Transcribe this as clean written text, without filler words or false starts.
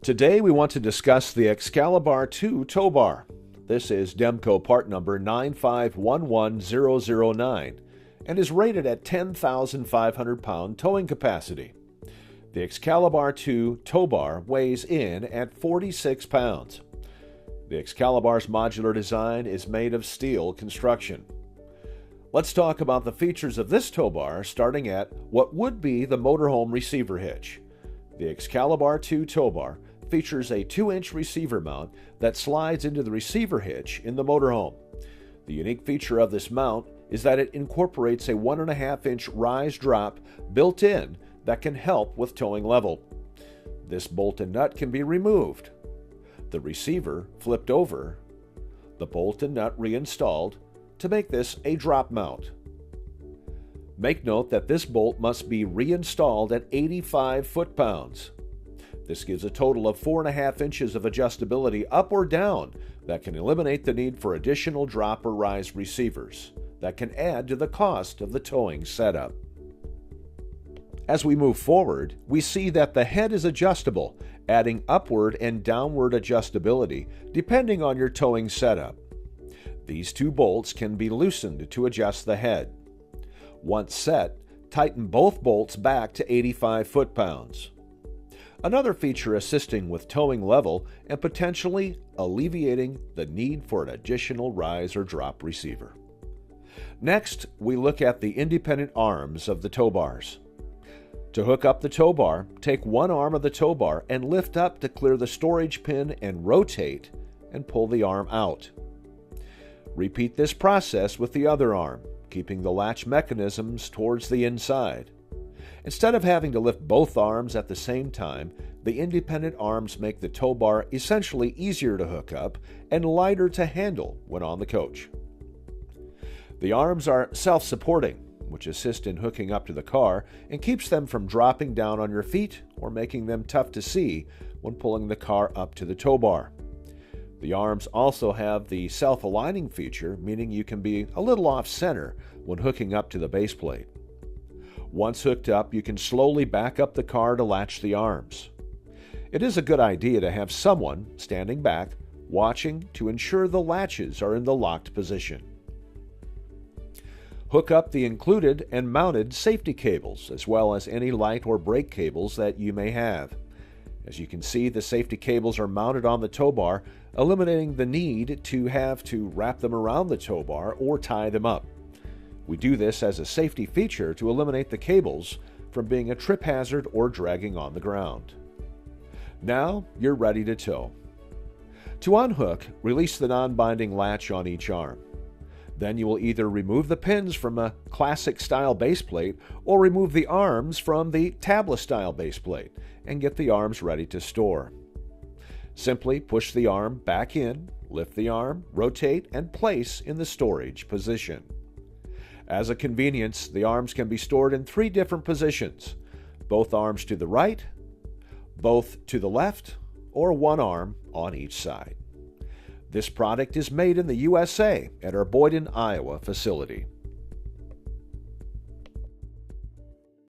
Today we want to discuss the ExcaliBar II tow bar. This is Demco part number 9511009 and is rated at 10,500 pound towing capacity. The ExcaliBar II tow bar weighs in at 46 pounds. The ExcaliBar's modular design is made of steel construction. Let's talk about the features of this tow bar, starting at what would be the motorhome receiver hitch. The ExcaliBar II tow bar features a 2-inch receiver mount that slides into the receiver hitch in the motorhome. The unique feature of this mount is that it incorporates a 1.5-inch rise drop built in that can help with towing level. This bolt and nut can be removed, the receiver flipped over, the bolt and nut reinstalled to make this a drop mount. Make note that this bolt must be reinstalled at 85 foot-pounds. This gives a total of 4.5 inches of adjustability up or down that can eliminate the need for additional drop or rise receivers that can add to the cost of the towing setup. As we move forward, we see that the head is adjustable, adding upward and downward adjustability depending on your towing setup. These two bolts can be loosened to adjust the head. Once set, tighten both bolts back to 85 foot-pounds. Another feature assisting with towing level and potentially alleviating the need for an additional rise or drop receiver. Next, we look at the independent arms of the tow bars. To hook up the tow bar, take one arm of the tow bar and lift up to clear the storage pin and rotate and pull the arm out. Repeat this process with the other arm, keeping the latch mechanisms towards the inside. Instead of having to lift both arms at the same time, the independent arms make the tow bar essentially easier to hook up and lighter to handle when on the coach. The arms are self-supporting, which assists in hooking up to the car and keeps them from dropping down on your feet or making them tough to see when pulling the car up to the tow bar. The arms also have the self-aligning feature, meaning you can be a little off-center when hooking up to the base plate. Once hooked up, you can slowly back up the car to latch the arms. It is a good idea to have someone standing back, watching to ensure the latches are in the locked position. Hook up the included and mounted safety cables, as well as any light or brake cables that you may have. As you can see, the safety cables are mounted on the tow bar, eliminating the need to have to wrap them around the tow bar or tie them up. We do this as a safety feature to eliminate the cables from being a trip hazard or dragging on the ground. Now you're ready to tow. To unhook, release the non-binding latch on each arm. Then you will either remove the pins from a classic style base plate or remove the arms from the tabla style base plate and get the arms ready to store. Simply push the arm back in, lift the arm, rotate, and place in the storage position. As a convenience, the arms can be stored in 3 different positions: both arms to the right, both to the left, or one arm on each side. This product is made in the USA at our Boyden, Iowa facility.